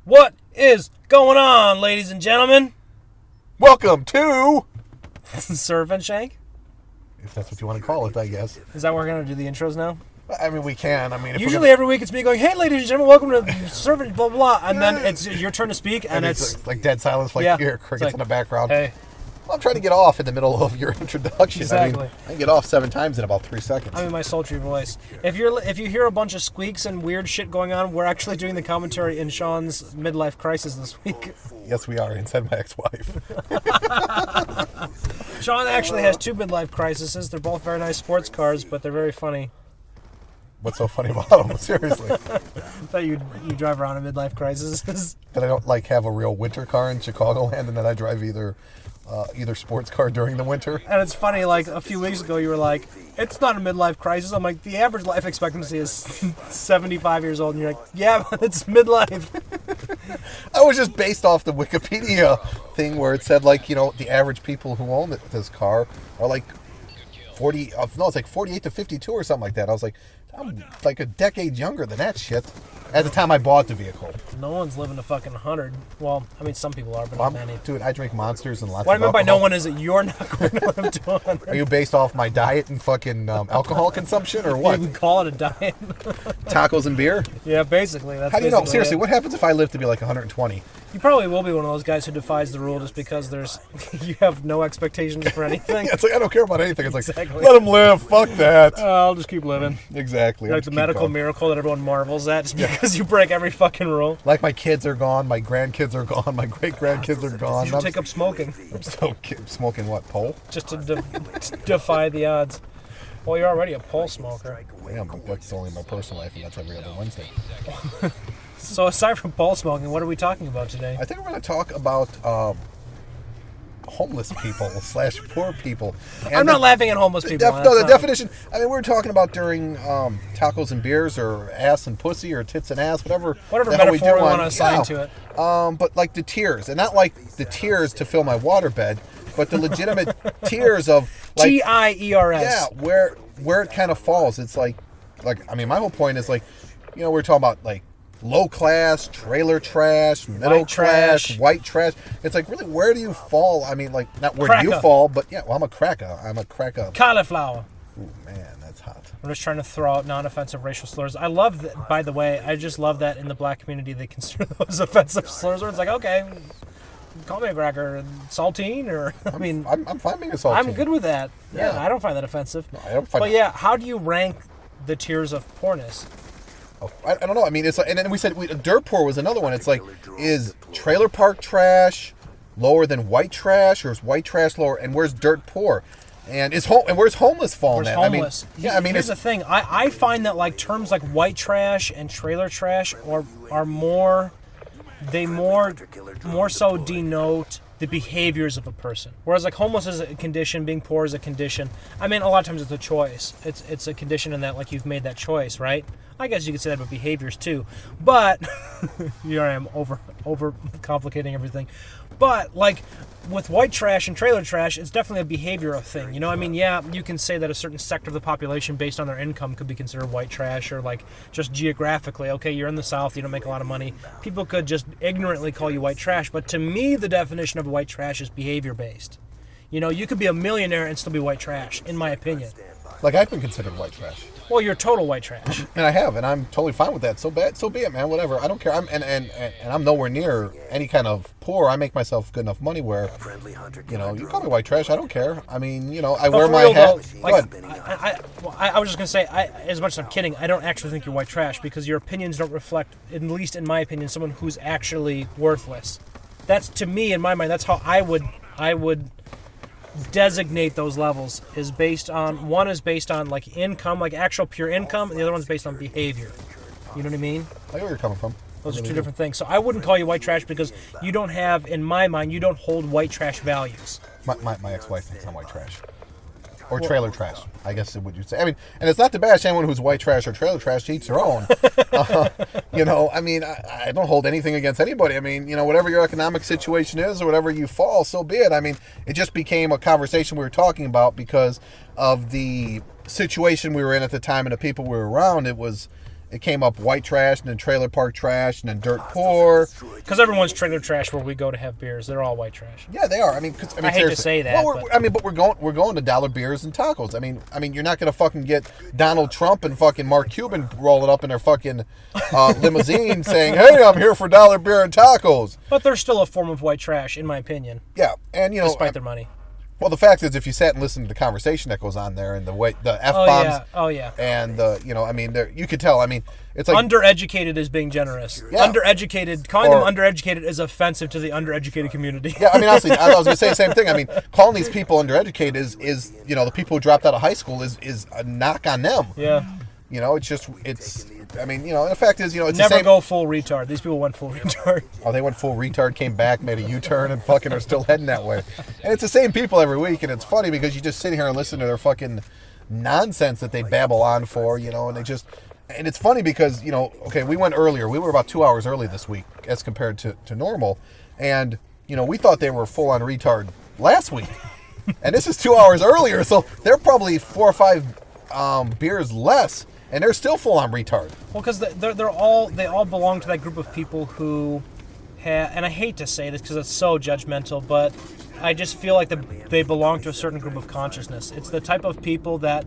What is going on, ladies and gentlemen? Welcome to... Surf and Shank? If that's what you want to call it, I guess. Is that what we're going to do the intros now? I mean, we can. If Usually every week it's me going, hey, ladies and gentlemen, welcome to Surf and blah, blah, and then it's your turn to speak, and it's like dead silence, like your crickets in the background. Hey. Well, I'm trying to get off in the middle of your introduction. Exactly. I can get off 7 times in about 3 seconds. I'm in my sultry voice. If you hear a bunch of squeaks and weird shit going on, we're actually doing the commentary in Sean's midlife crisis this week. Yes, we are, inside my ex-wife. Sean actually has 2 midlife crises. They're both very nice sports cars, but they're very funny. What's so funny about them? Seriously. That you drive around in midlife crises. That I don't have a real winter car in Chicagoland, and that I drive either sports car during the winter. And it's funny, like a few weeks ago you were like, it's not a midlife crisis. I'm like, the average life expectancy is 75 years old, and you're like, yeah, but it's midlife. I was just based off the Wikipedia thing where it said the average people who own this car are like 40, no, it's like 48 to 52 or something like that. I was like, I'm like a decade younger than that shit at the time I bought the vehicle. No one's living to fucking 100. Well, I mean, some people are, but not many. Dude, I drink Monsters and lots what of I meant alcohol. by no one is that you're not going to live to 100. Are you based off my diet and fucking alcohol consumption or what? You can call it a diet. Tacos and beer? Yeah, basically. That's How do you know? basically Seriously, it. What happens if I live to be like 120? You probably will be one of those guys who defies the rule just because you have no expectations for anything. Yeah, it's like I don't care about anything. It's like, Exactly. let them live. Fuck that. I'll just keep living. Exactly. You're like the medical miracle that everyone marvels at just because you break every fucking rule. Like my kids are gone, my grandkids are gone, my great-grandkids are gone. You should take up smoking. I'm still smoking what, pole? Just to defy the odds. Well, you're already a pole smoker. I am, but that's only in my personal life, and that's every other Wednesday. So aside from pole smoking, what are we talking about today? I think we're going to talk about homeless people / poor people. And I'm not laughing at homeless people. The definition. I mean, we were talking about during tacos and beers, or ass and pussy, or tits and ass, whatever metaphor we want to assign to it. But like the tears, and not like the tears to fill my waterbed, but the legitimate tears of like TIERS. Yeah, where it kind of falls. It's like I mean, my whole point is we're talking about like low class, trailer trash, middle class, white trash. It's like, really, where do you fall? I mean, like, not where do you fall, but yeah, well, I'm a cracker. Cauliflower. Ooh, man, that's hot. I'm just trying to throw out non-offensive racial slurs. I love that, by the way, I just love that in the black community they consider those offensive slurs where it's like, okay, call me a cracker, saltine, or, I'm fine being a saltine. I'm good with that. Yeah, I don't find that offensive. No, I don't find But yeah, how do you rank the tiers of poorness? I don't know. I mean, it's like, and then we said dirt poor was another one. It's like, is trailer park trash lower than white trash, or is white trash lower? And where's dirt poor? And where's homeless falling at? Homeless? Here's the thing. thing. I find that like terms like white trash and trailer trash are more so denote the behaviors of a person. Whereas like homeless is a condition, being poor is a condition. I mean, a lot of times it's a choice. It's a condition in that like you've made that choice, right? I guess you could say that about behaviors too. But here I am over complicating everything. But like with white trash and trailer trash, it's definitely a behavioral thing. You know, I mean, yeah, you can say that a certain sector of the population based on their income could be considered white trash, or like just geographically, okay, you're in the South, you don't make a lot of money. People could just ignorantly call you white trash. But to me, the definition of white trash is behavior based. You know, you could be a millionaire and still be white trash, in my opinion. Like, I've been considered white trash. Well, you're total white trash. And I have, and I'm totally fine with that. So be it, man. Whatever. I don't care. And I'm nowhere near any kind of poor. I make myself good enough money where, you call me white trash. I don't care. I mean, I wear my hat. Though, like, I was just gonna say, as much as I'm kidding, I don't actually think you're white trash because your opinions don't reflect, at least in my opinion, someone who's actually worthless. That's, to me, in my mind, that's how I would designate those levels. One is based on like income, like actual pure income, and the other one's based on behavior. You know what I mean? I know where you're coming from. Those are two different things. So I wouldn't call you white trash because you don't have, in my mind, you don't hold white trash values. My ex-wife thinks I'm white trash. Or trailer trash, I guess is what you'd say. I mean, and it's not to bash anyone who's white trash or trailer trash, to each their own. I mean, I don't hold anything against anybody. I mean, whatever your economic situation is or whatever you fall, so be it. I mean, it just became a conversation we were talking about because of the situation we were in at the time and the people we were around. It was it came up white trash and then trailer park trash and then dirt poor. Because everyone's trailer trash where we go to have beers. They're all white trash. Yeah, they are. I mean, I hate to say that. Well, but we're going to dollar beers and tacos. I mean, you're not gonna fucking get Donald Trump and fucking Mark Cuban rolling up in their fucking limousine saying, "Hey, I'm here for dollar beer and tacos." But they're still a form of white trash, in my opinion. Yeah, and despite their money. Well, the fact is, if you sat and listened to the conversation that goes on there, and the F-bombs, and you could tell. I mean, it's like undereducated is being generous. Yeah. Undereducated, calling them undereducated is offensive to the undereducated community. Yeah, I mean, honestly, I was going to say the same thing. I mean, calling these people undereducated is the people who dropped out of high school is a knock on them. Yeah. I mean, the fact is, it's never the same. go full retard. These people went full retard. Oh, they went full retard, came back, made a U-turn, and fucking are still heading that way. And it's the same people every week, and it's funny because you just sit here and listen to their fucking nonsense that they babble on for, and it's funny because, okay, we went earlier. We were about 2 hours early this week as compared to normal, and, we thought they were full on retard last week. And this is 2 hours earlier, so they're probably 4 or 5 beers less. And they're still full on retard. Well, because they all belong to that group of people who have, and I hate to say this because it's so judgmental, but I just feel like they belong to a certain group of consciousness. It's the type of people that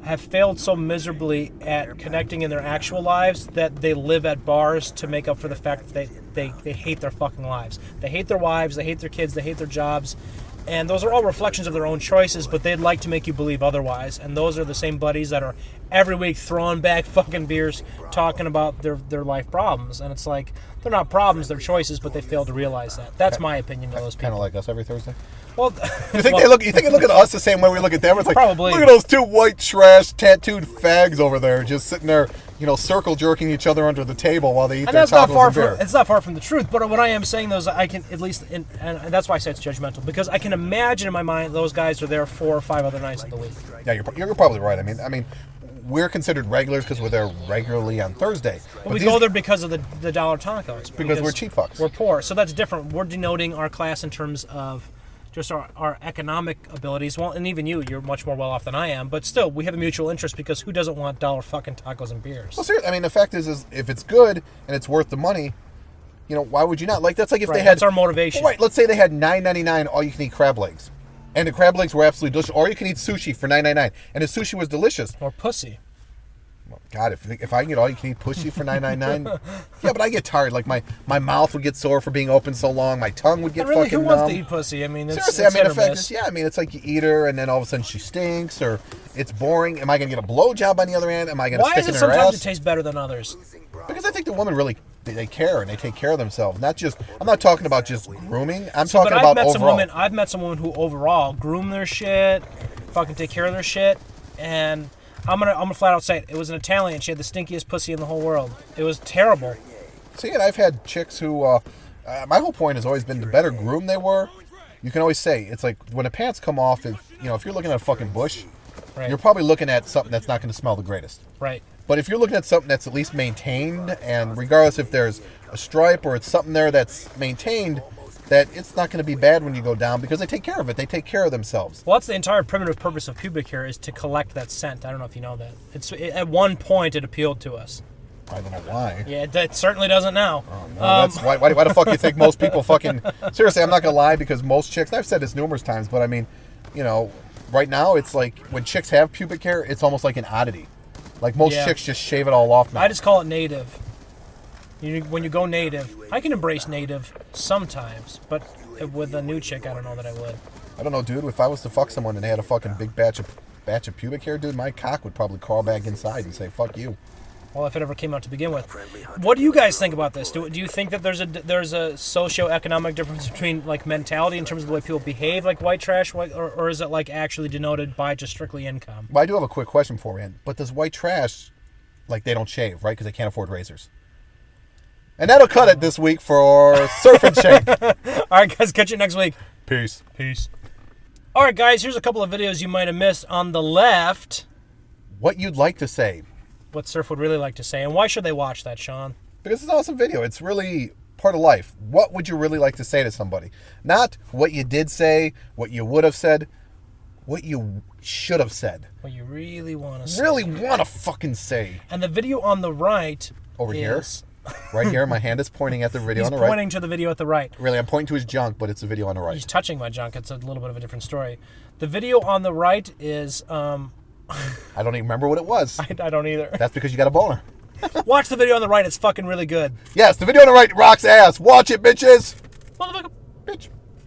have failed so miserably at connecting in their actual lives that they live at bars to make up for the fact that they hate their fucking lives. They hate their wives, they hate their kids, they hate their jobs. And those are all reflections of their own choices, but they'd like to make you believe otherwise. And those are the same buddies that are every week throwing back fucking beers, talking about their life problems. And it's like, they're not problems, they're choices, but they fail to realize that. That's my opinion of those people. Kind of like us every Thursday. Well, you think they look at us the same way we look at them? It's like, probably. Look at those two white trash tattooed fags over there, just sitting there, circle jerking each other under the table while they eat their tacos and beer. It's not far from the truth, but what I am saying, though, is I can at least, and that's why I say it's judgmental, because I can imagine in my mind those guys are there 4 or 5 other nights of the week. Yeah, you're probably right. I mean, we're considered regulars because we're there regularly on Thursday. But we go there because of the dollar tacos. Because we're cheap fucks. We're poor, so that's different. We're denoting our class in terms of just our economic abilities. Well, and even you're much more well off than I am, but still, we have a mutual interest because who doesn't want dollar fucking tacos and beers? Well, seriously, I mean, the fact is if it's good and it's worth the money, why would you not? Like, that's like if they had... That's our motivation. Right, let's say they had $9.99 all-you-can-eat crab legs. And the crab legs were absolutely delicious. Or you can eat sushi for $9.99. And the sushi was delicious. Or pussy. God, if I can get all you can eat pussy for $9.99, yeah, but I get tired. Like my mouth would get sore for being open so long. My tongue would get fucking who numb. wants to eat pussy? I mean, seriously, the fact is, it's like you eat her and then all of a sudden she stinks or it's boring. Am I going to get a blowjob on the other end? Am I going to stick in her ass? Why is it sometimes it tastes better than others? Because I think the women really they care and they take care of themselves. I'm not talking about just grooming. I'm talking about overall. I've met some women who overall groom their shit, fucking take care of their shit, and I'm gonna flat out say it. It was an Italian. She had the stinkiest pussy in the whole world. It was terrible. See, and I've had chicks who, my whole point has always been the better groomed they were. You can always say it's like when the pants come off. If you're looking at a fucking bush, right, you're probably looking at something that's not going to smell the greatest. Right. But if you're looking at something that's at least maintained, and regardless if there's a stripe or it's something there that's maintained, that it's not going to be bad when you go down because they take care of it. They take care of themselves. Well, that's the entire primitive purpose of pubic hair is to collect that scent. I don't know if you know that. At one point, it appealed to us. I don't know why. Yeah, it certainly doesn't now. Oh, no, that's why the fuck you think most people fucking... Seriously, I'm not going to lie because most chicks... I've said this numerous times, but I mean, right now it's like when chicks have pubic hair, it's almost like an oddity. Like most chicks just shave it all off now. I just call it native. When you go native, I can embrace native sometimes, but with a new chick, I don't know that I would. I don't know, dude. If I was to fuck someone and they had a fucking big batch of pubic hair, dude, my cock would probably crawl back inside and say, fuck you. Well, if it ever came out to begin with. What do you guys think about this? Do you think that there's a socio-economic difference between like mentality in terms of the way people behave like white trash, or is it like actually denoted by just strictly income? Well, I do have a quick question for you. But does white trash, like they don't shave, right? Because they can't afford razors. And that'll cut it this week for Surf and Shank. All right, guys, catch you next week. Peace. All right, guys, here's a couple of videos you might have missed. On the left, what you'd like to say. What Surf would really like to say. And why should they watch that, Sean? Because it's an awesome video. It's really part of life. What would you really like to say to somebody? Not what you did say, what you would have said. what you should have said. What you really want to say. Really want to fucking say. And the video on the right Over is... here? Right here, my hand is pointing at the video on the right. He's pointing to the video at the right. Really, I'm pointing to his junk, but it's the video on the right. He's touching my junk. It's a little bit of a different story. The video on the right is... I don't even remember what it was. I don't either. That's because you got a boner. Watch the video on the right. It's fucking really good. Yes, the video on the right rocks ass. Watch it, bitches. Motherfucker. Bitch.